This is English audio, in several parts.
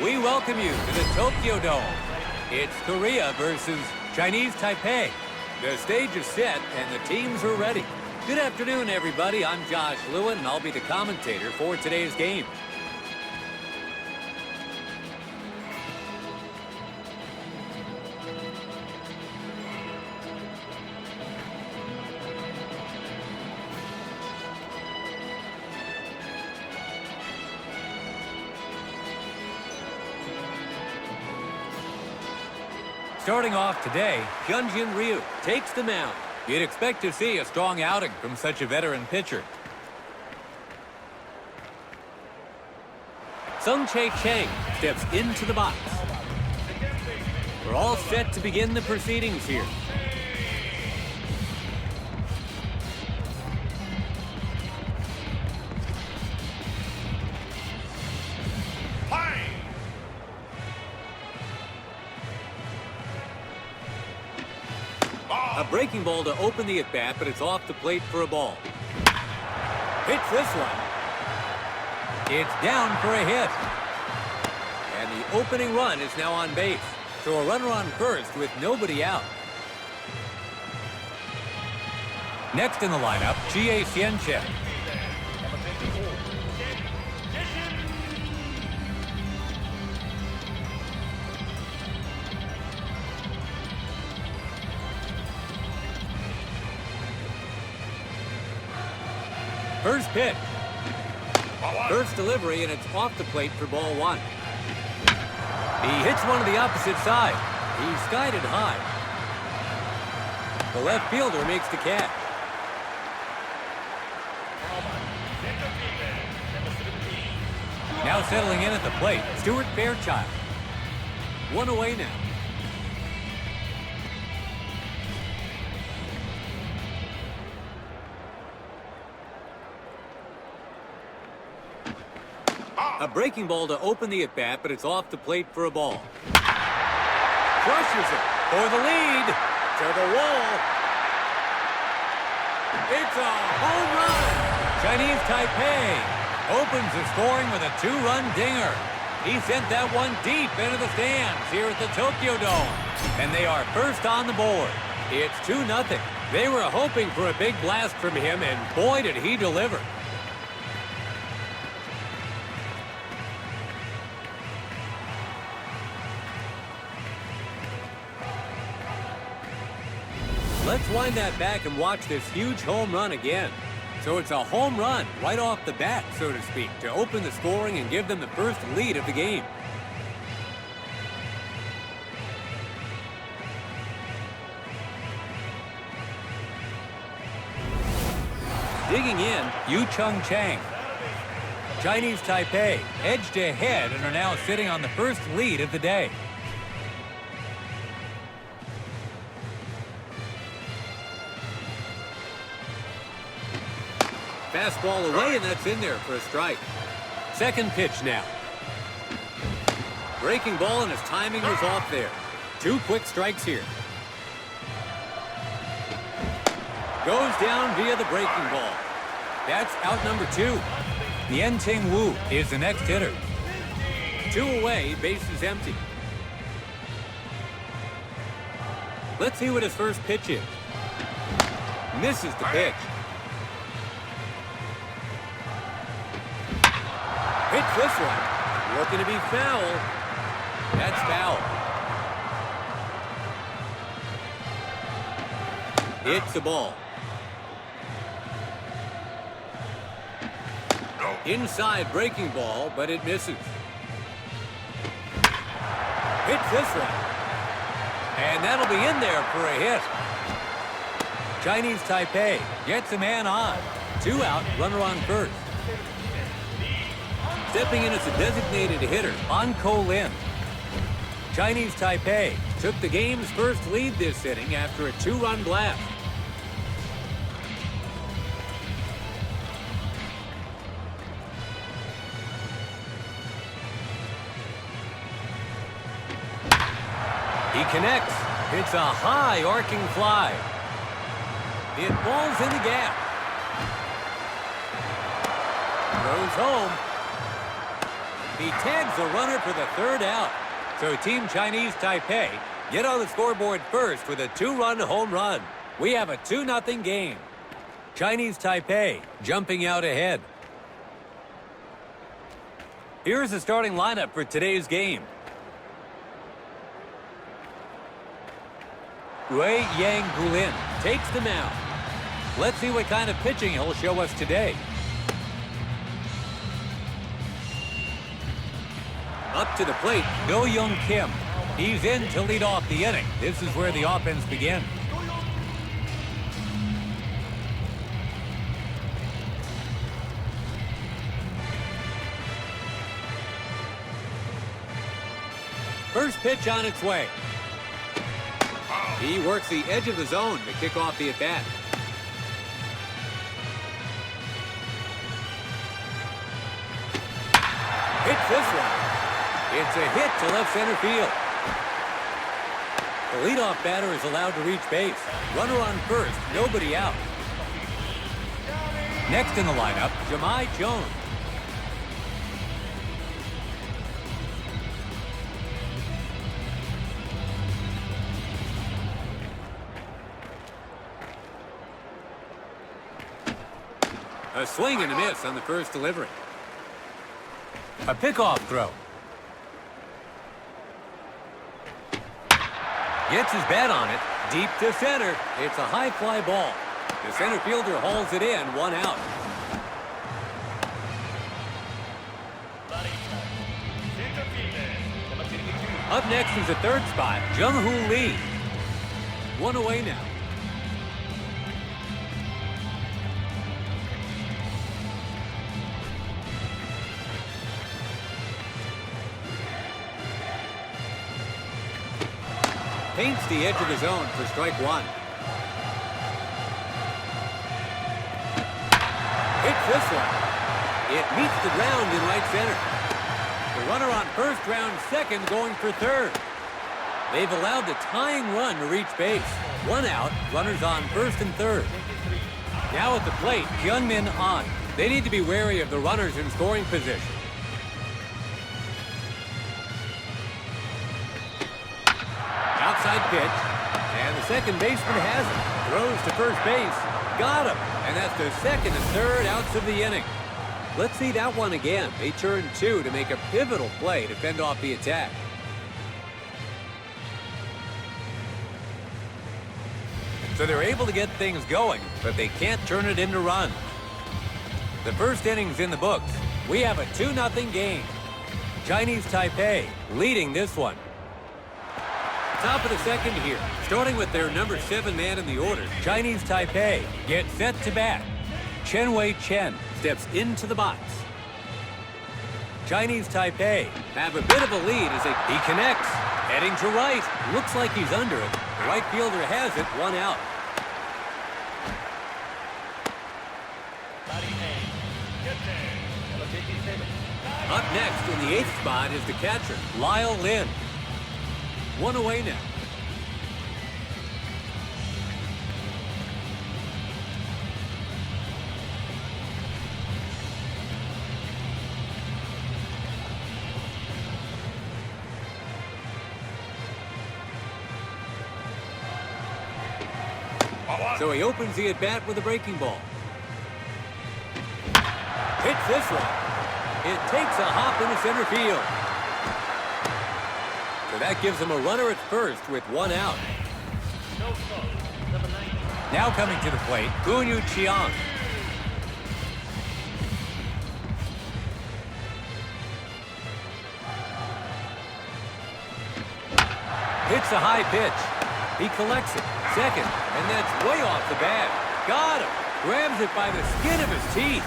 We welcome you to the Tokyo Dome. It's Korea versus Chinese Taipei. The stage is set and the teams are ready. Good afternoon, everybody. I'm Josh Lewin, and I'll be the commentator for today's game. Starting off today, Hyunjin Ryu takes the mound. You'd expect to see a strong outing from such a veteran pitcher. Sung Chae Chang steps into the box. We're all set to begin the proceedings here. A breaking ball to open the at-bat, but it's off the plate for a ball. Hits this one. It's down for a hit. And the opening run is now on base. So a runner on first with nobody out. Next in the lineup, Chie Hsien-chen. First pitch. First delivery, and it's off the plate for ball one. He hits one to the opposite side. He skied it high. The left fielder makes the catch. Now settling in at the plate, Stuart Fairchild. One away now. A breaking ball to open the at-bat, but it's off the plate for a ball. Crushes it for the lead to the wall. It's a home run. Chinese Taipei opens the scoring with a two-run dinger. He sent that one deep into the stands here at the Tokyo Dome. And they are first on the board. It's 2-0. They were hoping for a big blast from him, and boy, did he deliver. Let's wind that back and watch this huge home run again. So it's a home run right off the bat, so to speak, to open the scoring and give them the first lead of the game. Digging in, Yu Chung Chang. Chinese Taipei edged ahead and are now sitting on the first lead of the day. Fastball away, and that's in there for a strike. Second pitch now. Breaking ball, and his timing was off there. Two quick strikes here. Goes down via the breaking ball. That's out number two. Yen-Ting Wu is the next hitter. Two away, base is empty. Let's see what his first pitch is. Misses the pitch. Hits this one. Looking to be foul. That's foul. It's the ball. Inside breaking ball, but it misses. Hits this one. And that'll be in there for a hit. Chinese Taipei gets a man on. Two out, runner on first. Stepping in as a designated hitter, An Ko-lin. Chinese Taipei took the game's first lead this inning after a two-run blast. He connects. It's a high arcing fly. It falls in the gap. Throws home. He tags the runner for the third out. So Team Chinese Taipei get on the scoreboard first with a 2-run home run. We have a 2-0 game. Chinese Taipei jumping out ahead. Here's the starting lineup for today's Kulin takes the mound. Let's see what kind of pitching he'll show us today. Up to the plate, Go-Young Kim. He's in to lead off the inning. This is where the offense begins. First pitch on its way. He works the edge of the zone to kick off the at-bat. Hits this one. It's a hit to left center field. The leadoff batter is allowed to reach base. Runner on first, nobody out. Next in the lineup, Jahmai Jones. A swing and a miss on the first delivery. A pickoff throw. Gets his bat on it. Deep to center. It's a high fly ball. The center fielder hauls it in, 1 out. Up next is the third spot, Jung-Hoo Lee. 1 away now. Paints the edge of the zone for strike 1. Hits this one. It meets the ground in right center. The runner on first, round second, going for third. They've allowed the tying run to reach base. 1 out, runners on first and third. Now at the plate, Hyunmin An. They need to be wary of the runners in scoring position. Outside pitch, and the second baseman has it. Throws to first base, got him, and that's the second and third outs of the inning. Let's see that one again. They turn 2 to make a pivotal play to fend off the attack. So they're able to get things going, but they can't turn it into runs. The first inning's in the books. We have a 2-0 game. Chinese Taipei leading this one. Top of the second here, starting with their number 7 man in the order. Chinese Taipei gets set to bat. Chen Wei-Chen steps into the box. Chinese Taipei have a bit of a lead as he connects. Heading to right. Looks like he's under it. The right fielder has it, 1 out. Up next in the 8th spot is the catcher, Lyle Lin. 1 away now. So he opens the at-bat with a breaking ball. Hits this one. It takes a hop into center field. So that gives him a runner at first with 1 out. Now coming to the plate, Gunyu Chiang. Hits a high pitch. He collects it. Second, and that's way off the bat. Got him. Grabs it by the skin of his teeth.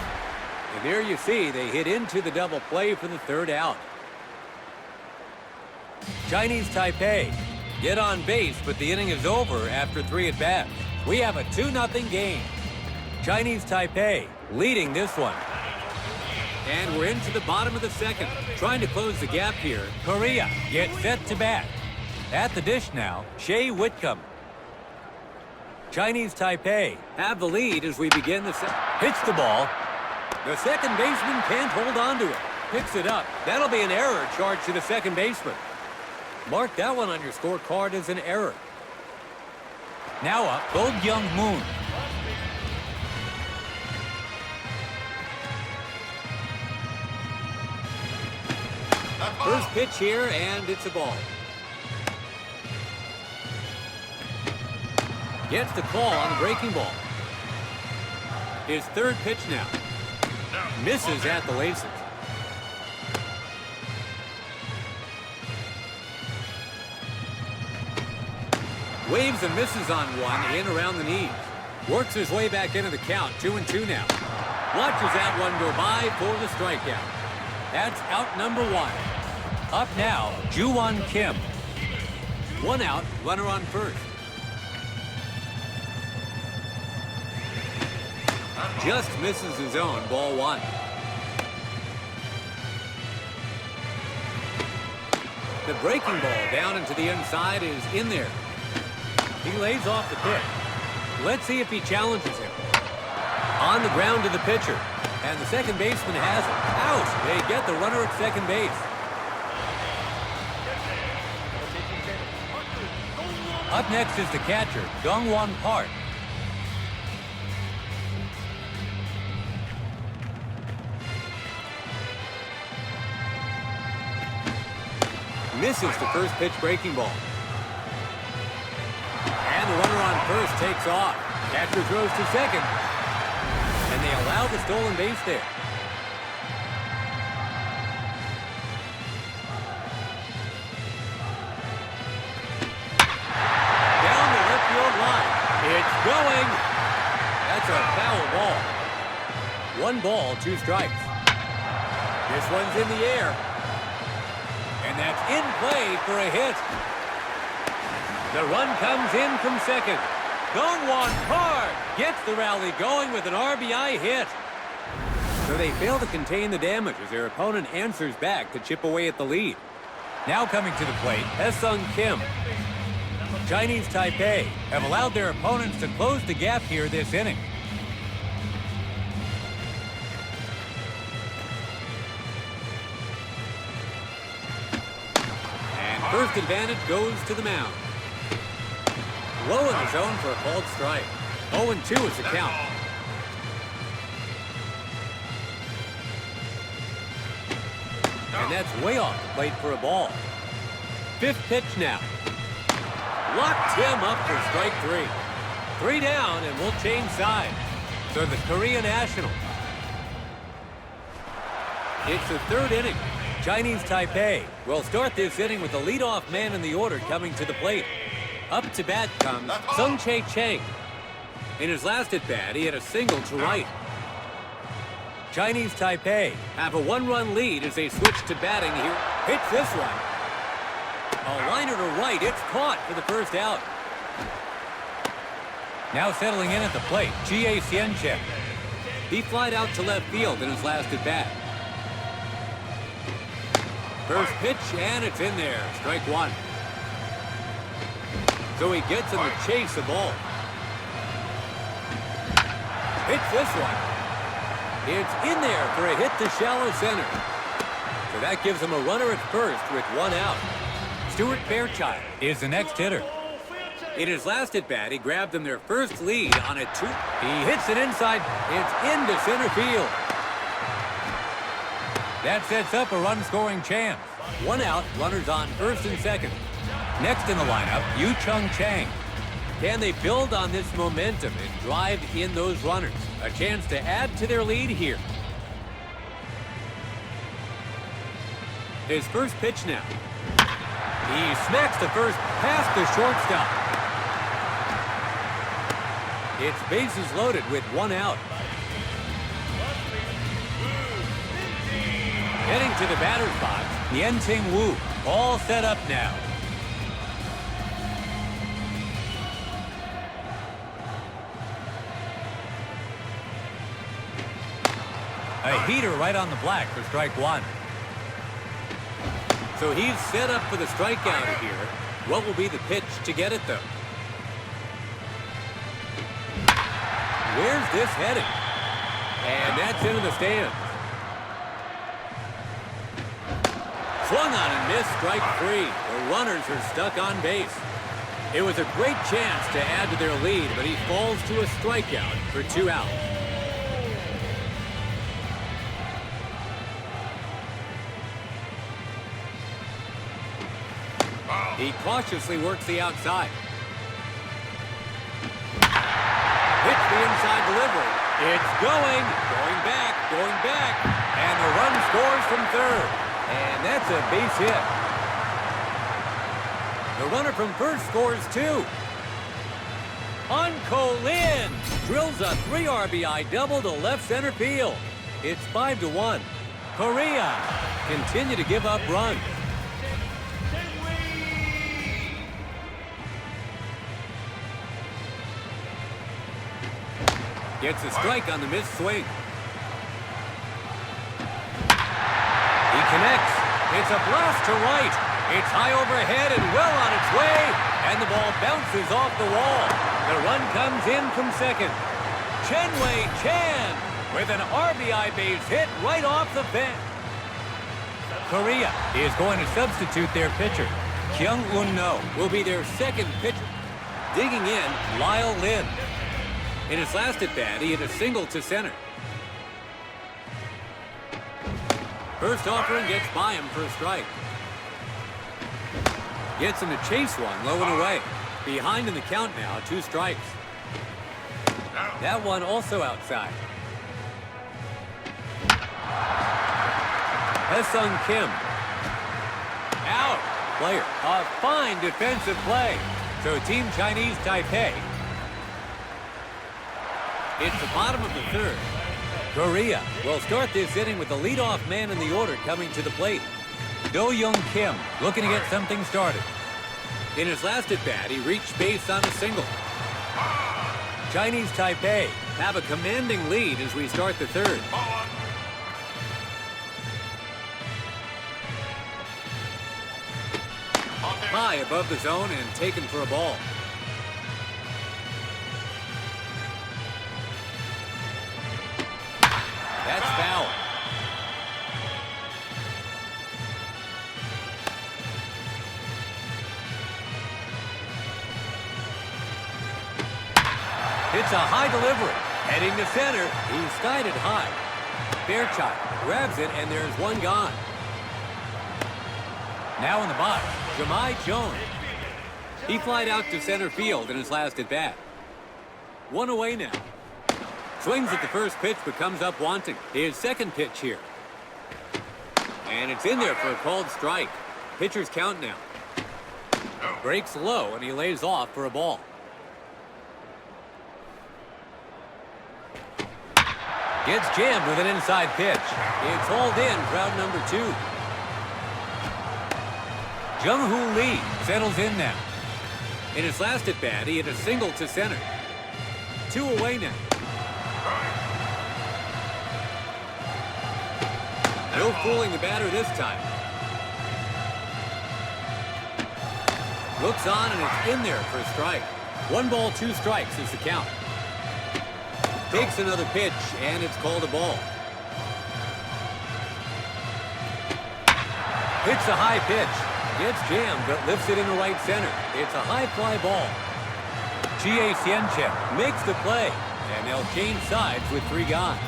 And there you see, they hit into the double play for the third out. Chinese Taipei get on base, but the inning is over after 3 at-bats. We have a 2-0 game. Chinese Taipei leading this one. And we're into the bottom of the second. Trying to close the gap here. Korea gets set to bat. At the dish now, Shea Whitcomb. Chinese Taipei have the lead as we begin the second. Hits the ball. The second baseman can't hold on to it. Picks it up. That'll be an error charged to the second baseman. Mark that one on your scorecard as an error. Now up, Go-Young Moon. First pitch here, and it's a ball. Gets the call on the breaking ball. His third pitch now. Misses at the laces. Waves and misses on one, in around the knees. Works his way back into the count, 2-2 now. Watches that one go by for the strikeout. That's out number one. Up now, Ju-Won Kim. One out, runner on first. Just misses his own, ball one. The breaking ball down into the inside is in there. He lays off the pitch. Let's see if he challenges him. On the ground to the pitcher. And the second baseman has it. Out! They get the runner at second base. Up next is the catcher, Dong-Won Park. Misses the first pitch breaking ball. And the runner on first takes off. Catcher throws to second. And they allow the stolen base there. Down the left field line. It's going. That's a foul ball. 1 ball, 2 strikes. This one's in the air. And that's in play for a hit. The run comes in from second. Dong-Won Park gets the rally going with an RBI hit. So they fail to contain the damage as their opponent answers back to chip away at the lead. Now coming to the plate, Hae-Sung Kim. Chinese Taipei have allowed their opponents to close the gap here this inning. First advantage goes to the mound. Low in the zone for a called strike. 0-2 is the count. And that's way off the plate for a ball. 5th pitch now. Locked him up for strike 3. 3 down, and we'll change sides. So the Korea National. It's the 3rd inning. Chinese Taipei will start this inning with the leadoff man in the order coming to the plate. Up to bat comes Sung Chae Chang. In his last at-bat, he had a single to right. Chinese Taipei have a 1-run lead as they switch to batting here. Hits this one. A liner to right. It's caught for the first out. Now settling in at the plate, Chie Hsien-Chen. He flied out to left field in his last at-bat. First pitch, and it's in there. Strike 1. So he gets him to chase the ball. Hits this one. It's in there for a hit to shallow center. So that gives him a runner at first with 1 out. Stuart Fairchild is the next hitter. In his last at-bat, he grabbed them their first lead on a 2. He hits it inside. It's into center field. That sets up a run-scoring chance. 1 out, runners on first and second. Next in the lineup, Yu Chung Chang. Can they build on this momentum and drive in those runners? A chance to add to their lead here. His first pitch now. He smacks the first past the shortstop. It's bases loaded with 1 out. Heading to the batter's box, Yen-Ting Wu. All set up now. A heater right on the black for strike 1. So he's set up for the strikeout here. What will be the pitch to get it, though? Where's this headed? And that's into the stands. Swung on and missed, strike three. The runners are stuck on base. It was a great chance to add to their lead, but he falls to a strikeout for 2 outs. He cautiously works the outside. Hits the inside delivery. It's going back, and the run scores from third. And that's a base hit. The runner from first scores 2. On Colin drills a 3 RBI double to left center field. It's 5-1. Korea continue to give up runs. Gets a strike on the missed swing. He connects. It's a blast to right. It's high overhead and well on its way. And the ball bounces off the wall. The run comes in from second. Chen-Wei Chan with an RBI base hit right off the fence. Korea is going to substitute their pitcher. Kyung-Un No will be their second pitcher. Digging in, Lyle Lin. In his last at-bat, he hit a single to center. First offering gets by him for a strike. Gets him to chase one, low and away. Behind in the count now, 2 strikes. That one also outside. Haesung Kim. Out. Player. A fine defensive play. So Team Chinese Taipei. It's the bottom of the third. Korea will start this inning with the leadoff man in the order coming to the plate. Do-Young Kim looking to get something started. In his last at-bat, he reached base on a single. Chinese Taipei have a commanding lead as we start the third. High above the zone and taken for a ball. That's foul. It's a high delivery. Heading to center. He's skied it high. Fairchild grabs it, and there's one gone. Now in the box, Jahmai Jones. He flied out to center field in his last at-bat. 1 away now. Swings at the first pitch, but comes up wanting. His second pitch here. And it's in there for a called strike. Pitcher's count now. Breaks low, and he lays off for a ball. Gets jammed with an inside pitch. It's hauled in, crowd number 2. Jung-Hoo Lee settles in now. In his last at-bat, he hit a single to center. 2 away now. No fooling the batter this time. Looks on, and it's in there for a strike. 1 ball, 2 strikes is the count. Takes another pitch, and it's called a ball. Hits a high pitch. Gets jammed, but lifts it into right center. It's a high fly ball. Chie Hsien-Chen makes the play, and they'll change sides with 3 gone.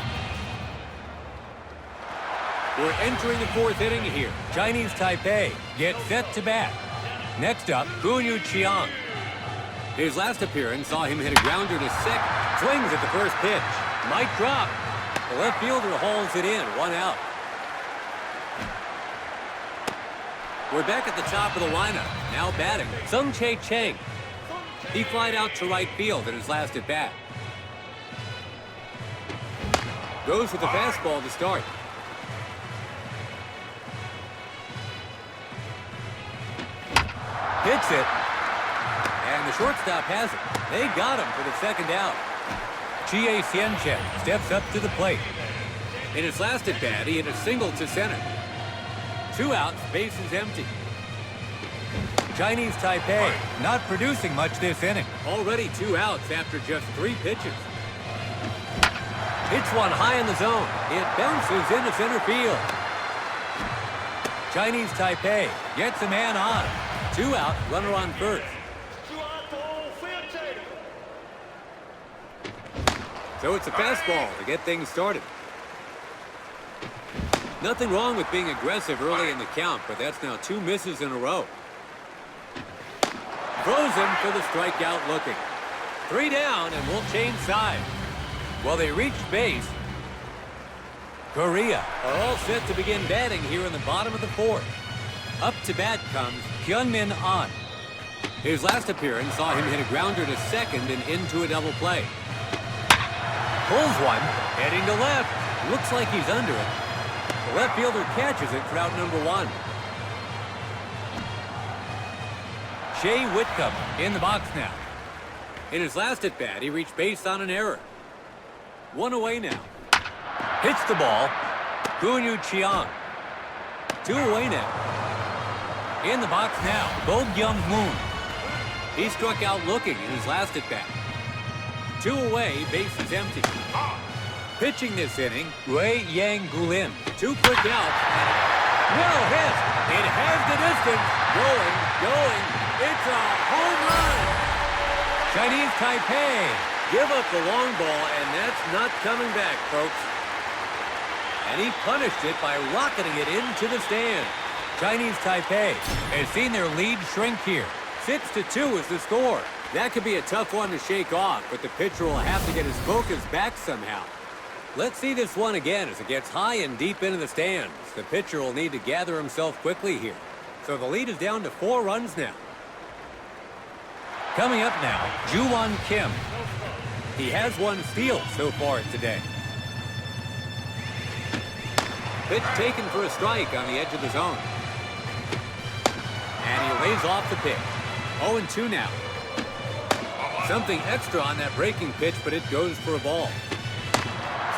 We're entering the 4th inning here. Chinese Taipei get set to bat. Next up, Gunyu Chiang. His last appearance saw him hit a grounder to second. Swings at the first pitch. Might drop. The left fielder hauls it in. 1 out. We're back at the top of the lineup. Now batting, Sung Chae Chang. He flied out to right field in his last at-bat. Goes with the fastball to start. Hits it. And the shortstop has it. They got him for the second out. Chie Hsien-Chen steps up to the plate. In his last at-bat, he hit a single to center. 2 outs, bases empty. Chinese Taipei not producing much this inning. Already 2 outs after just 3 pitches. Hits one high in the zone. It bounces into center field. Chinese Taipei gets a man on. 2 out, runner on first. So it's a fastball to get things started. Nothing wrong with being aggressive early in the count, but that's now 2 misses in a row. Throws him for the strikeout looking. 3 down, and we'll change sides. Well, they reached base. Korea are all set to begin batting here in the bottom of the 4th. Up to bat comes Hyunmin An. His last appearance saw him hit a grounder to second and into a double play. Pulls one, heading to left. Looks like he's under it. The left fielder catches it for out number 1. Shea Whitcomb in the box now. In his last at-bat, he reached base on an error. 1 away now. Hits the ball. Gunyu Chiang. 2 away now. In the box now, Go Young Moon. He struck out looking in his last at-bat. 2 away, base is empty. Pitching this inning, Wei Yang Gulin. 2 quick outs. Well hit. It has the distance. Going. It's a home run. Chinese Taipei give up the long ball, and that's not coming back, folks. And he punished it by rocketing it into the stand. Chinese Taipei has seen their lead shrink here. 6-2 is the score. That could be a tough one to shake off, but the pitcher will have to get his focus back somehow. Let's see this one again as it gets high and deep into the stands. The pitcher will need to gather himself quickly here. So the lead is down to 4 runs now. Coming up now, Ju-Won Kim. He has 1 steal so far today. Pitch taken for a strike on the edge of the zone. And he lays off the pitch. 0-2 now. Something extra on that breaking pitch, but it goes for a ball.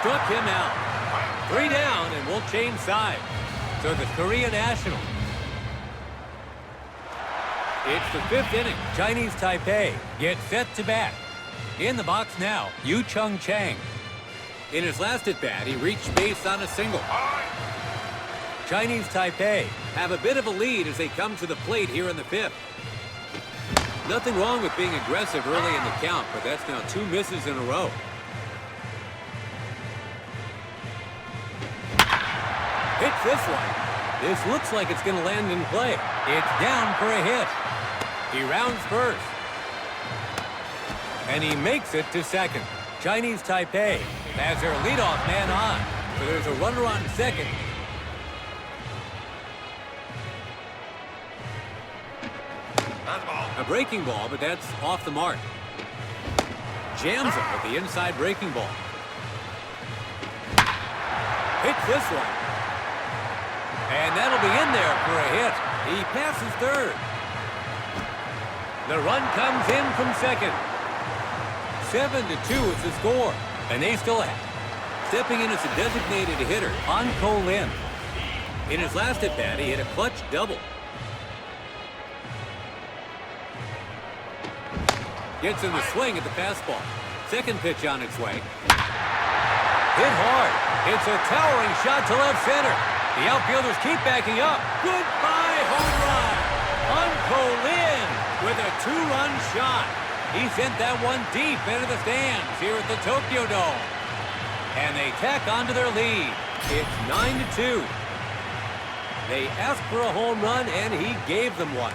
Struck him out. 3 down, and we'll change sides. So the Korea National. It's the 5th inning. Chinese Taipei gets set to bat. In the box now, Yu Chung Chang. In his last at-bat, he reached base on a single. Chinese Taipei have a bit of a lead as they come to the plate here in the 5th. Nothing wrong with being aggressive early in the count, but that's now 2 misses in a row. Hits this one. This looks like it's going to land in play. It's down for a hit. He rounds first. And he makes it to second. Chinese Taipei has their leadoff man on. So there's a runner on second. A breaking ball, but that's off the mark. Jams it with the inside breaking ball. Hits this one. And that'll be in there for a hit. He passes third. The run comes in from second. 7-2 is the score. And they still have. Stepping in as a designated hitter, An Ko-lin. In his last at-bat, he hit a clutch double. Gets in the swing at the fastball. Second pitch on its way. Hit hard. It's a towering shot to left center. The outfielders keep backing up. Goodbye home run. An Ko-lin with a 2-run shot. He sent that one deep into the stands here at the Tokyo Dome. And they tack onto their lead. It's 9-2. They asked for a home run, and he gave them one.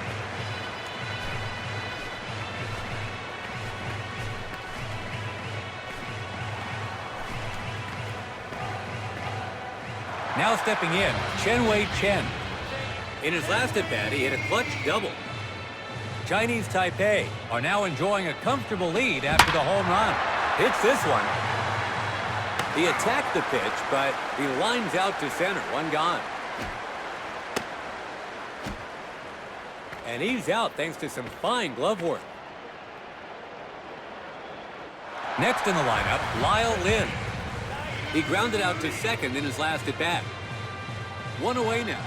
Now stepping in, Chen-Wei Chen. In his last at-bat, he hit a clutch double. Chinese Taipei are now enjoying a comfortable lead after the home run. Hits this one. He attacked the pitch, but he lines out to center. One gone. And he's out thanks to some fine glove work. Next in the lineup, Lyle Lin. He grounded out to second in his last at-bat. 1 away now.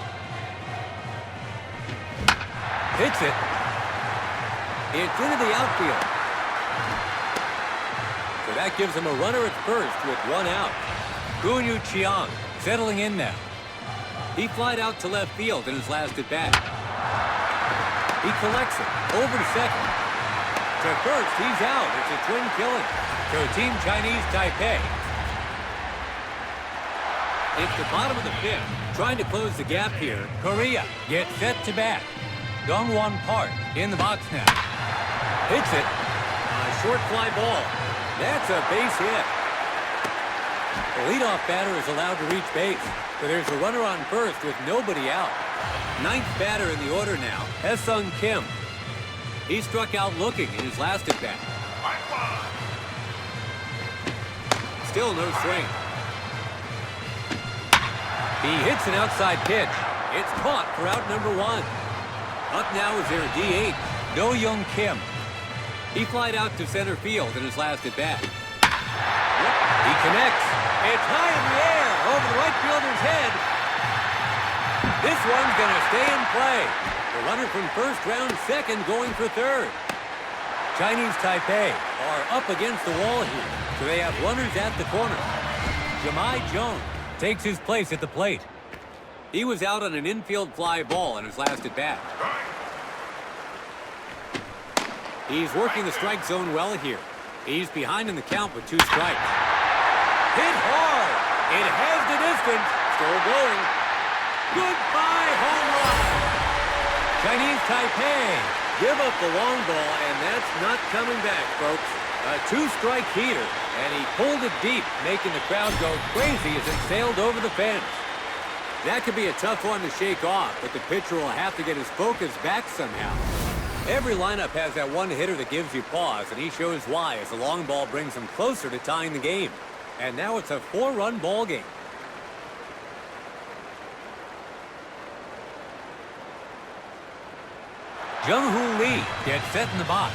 Hits it. It's into the outfield. So that gives him a runner at first with 1 out. Gunyu Chiang settling in now. He flied out to left field in his last at bat. He collects it over to second. To first, he's out. It's a twin killing. So Team Chinese Taipei. It's the bottom of the fifth. Trying to close the gap here. Korea gets set to bat. Dongwon Park in the box now. Hits it. A short fly ball. That's a base hit. The leadoff batter is allowed to reach base, but there's a runner on first with nobody out. Ninth batter in the order now, Hae-sung Kim. He struck out looking in his last at bat. Still no swing. He hits an outside pitch. It's caught for out number one. Up now is their D8, Do-young Kim. He flied out to center field in his last at bat. He connects. It's high in the air over the right fielder's head. This one's going to stay in play. The runner from first round second going for third. Chinese Taipei are up against the wall here, so they have runners at the corner. Jahmai Jones takes his place at the plate. He was out on an infield fly ball in his last at bat. He's working the strike zone well here. He's behind in the count with 2 strikes. Hit hard. It has the distance. Still going. Goodbye home run. Chinese Taipei give up the long ball, and that's not coming back, folks. A 2-strike heater, and he pulled it deep, making the crowd go crazy as it sailed over the fence. That could be a tough one to shake off, but the pitcher will have to get his focus back somehow. Every lineup has that one hitter that gives you pause, and he shows why as the long ball brings him closer to tying the game. And now it's a 4-run ball game. Jung-hoo Lee gets set in the box.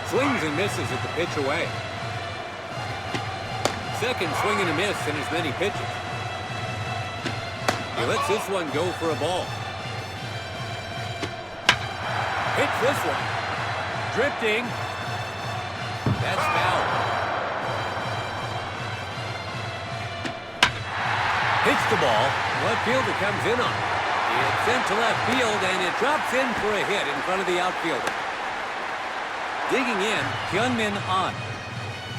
Swings and misses at the pitch away. Second swing and a miss in as many pitches. He lets this one go for a ball. Hits this one. Drifting. That's foul. Hits the ball. Left fielder comes in on it. It's sent to left field, and it drops in for a hit in front of the outfielder. Digging in, Hyunmin An.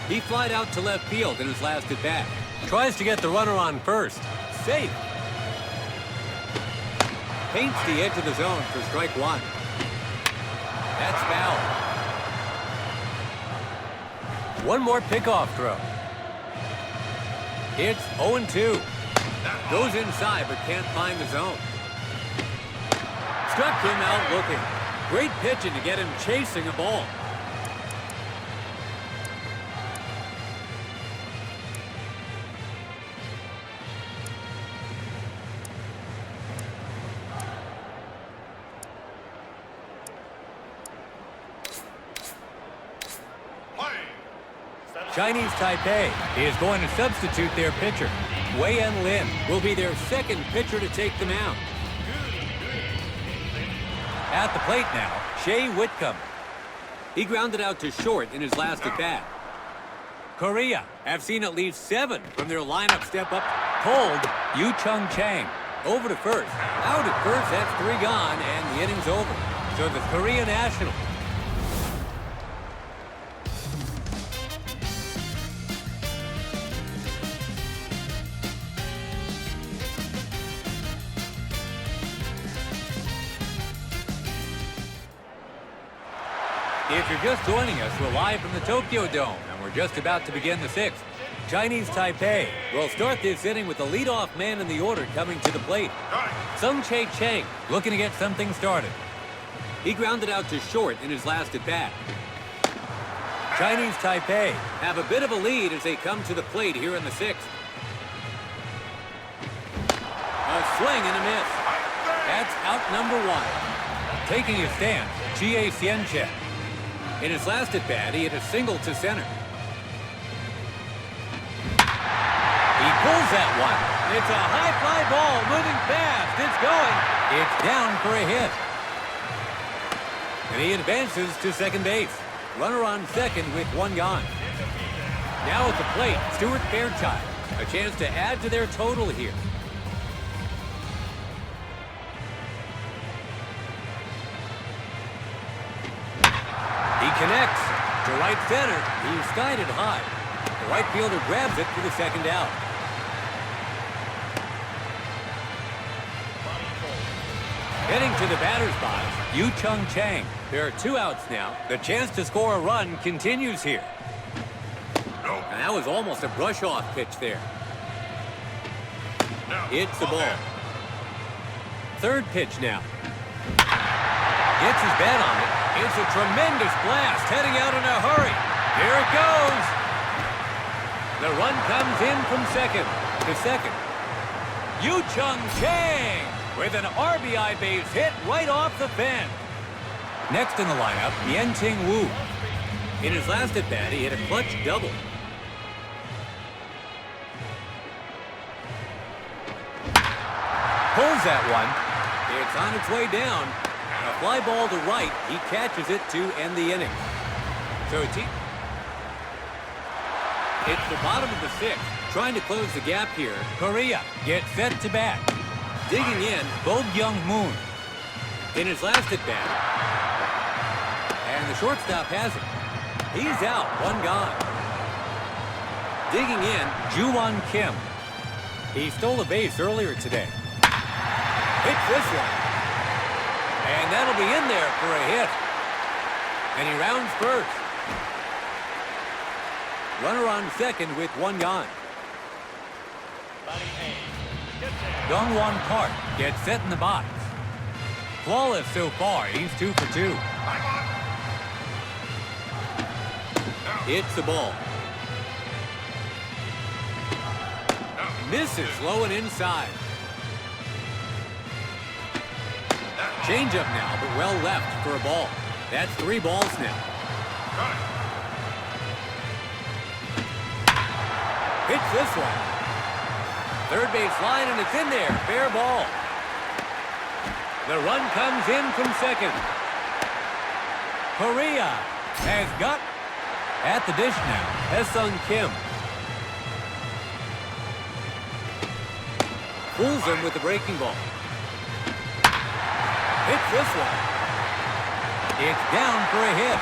He flied out to left field in his last at bat. Tries to get the runner on first. Safe. Paints the edge of the zone for strike one. That's foul. One more pickoff throw. It's 0-2. Goes inside but can't find the zone. Struck him out looking. Great pitching to get him chasing a ball. Chinese Taipei is going to substitute their pitcher. Wei-En Lin will be their second pitcher to take the mound. At the plate now, Shea Whitcomb. He grounded out to short in his last at bat. Korea have seen at least 7 from their lineup step up. Cold, Yu Chung Chang. Over to first. Out at first, that's 3 gone, and the inning's over. So the Korea National. If you're just joining us, we're live from the Tokyo Dome, and we're just about to begin the 6th. Chinese Taipei will start this inning with the leadoff man in the order coming to the plate. Sung Chae Chang looking to get something started. He grounded out to short in his last at bat. Chinese Taipei have a bit of a lead as they come to the plate here in the 6th. A swing and a miss. That's out number 1. Taking his stance, Chie Hsien-chen. In his last at bat, he hit a single to center. He pulls that one. It's a high fly ball moving fast. It's going. It's down for a hit. And he advances to second base. Runner on second with 1 gone. Now at the plate, Stuart Fairchild. A chance to add to their total here. He connects to right center. He's skied it high. The right fielder grabs it for the second out. Heading to the batter's box, Yu-Chung Chang. There are 2 outs now. The chance to score a run continues here. And that was almost a brush-off pitch there. It's the ball. Third pitch now. Gets his bat on it. It's a tremendous blast heading out in a hurry. Here it goes. The run comes in from second to second. Yu-Chung Chang with an RBI base hit right off the fence. Next in the lineup, Yen-Ting Wu. In his last at-bat, he hit a clutch double. Pulls that one. It's on its way down. A fly ball to right. He catches it to end the inning. So it's the bottom of the 6th. Trying to close the gap here. Korea gets set to bat. Digging in, Bo Young Moon. In his last at-bat. And the shortstop has it. He's out. 1 gone. Digging in, Ju-Won Kim. He stole a base earlier today. Hits this one. And that'll be in there for a hit. And he rounds first. Runner on second with 1 gone. Dongwon Park gets set in the box. Flawless so far. He's 2 for 2. It's the ball. Misses low and inside. Change-up now, but well left for a ball. That's 3 balls now. Hits this one. Third base line, and it's in there. Fair ball. The run comes in from second. Korea has got at the dish now. Haesung Kim. Fools him with the breaking ball. Hits this one. It's down for a hit.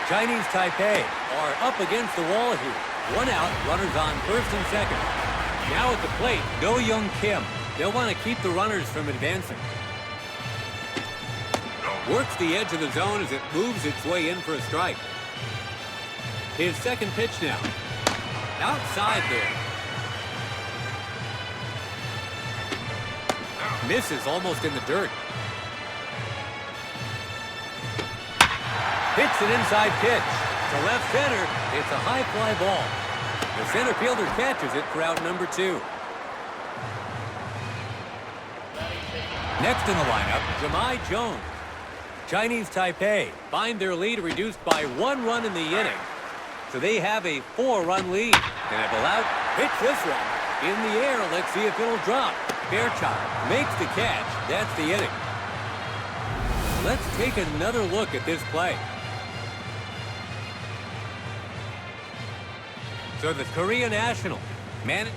Chinese Taipei are up against the wall here. 1 out, runners on first and second. Now at the plate, Do Young Kim. They'll want to keep the runners from advancing. Works the edge of the zone as it moves its way in for a strike. His second pitch now. Outside there. Misses almost in the dirt. Hits an inside pitch. To left center, it's a high fly ball. The center fielder catches it for out number 2. Next in the lineup, Jahmai Jones. Chinese Taipei find their lead reduced by 1 run in the inning. So they have a 4-run lead. And have allowed, hits this one. In the air, let's see if it'll drop. Fairchild makes the catch. That's the inning. Let's take another look at this play. So the Korea national man